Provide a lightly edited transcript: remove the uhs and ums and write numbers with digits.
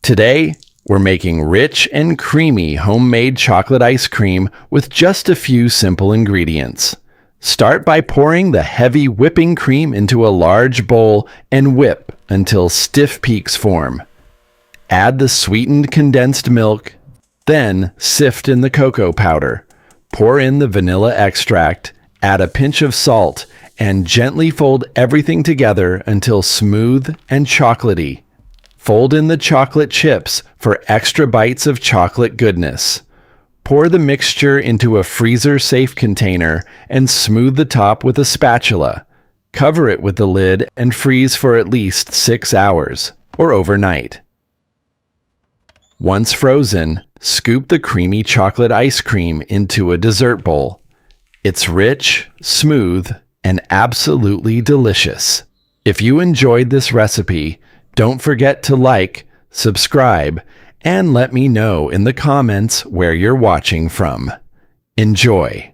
Today, we're making rich and creamy homemade chocolate ice cream with just a few simple ingredients. Start by pouring the heavy whipping cream into a large bowl and whip until stiff peaks form. Add the sweetened condensed milk, then sift in the cocoa powder. Pour in the vanilla extract, add a pinch of salt, and gently fold everything together until smooth and chocolatey. Fold in the chocolate chips for extra bites of chocolate goodness. Pour the mixture into a freezer-safe container and smooth the top with a spatula. Cover it with the lid and freeze for at least 6 hours, or overnight. Once frozen, scoop the creamy chocolate ice cream into a dessert bowl. It's rich, smooth, and absolutely delicious. If you enjoyed this recipe, don't forget to like, subscribe, and let me know in the comments where you're watching from. Enjoy!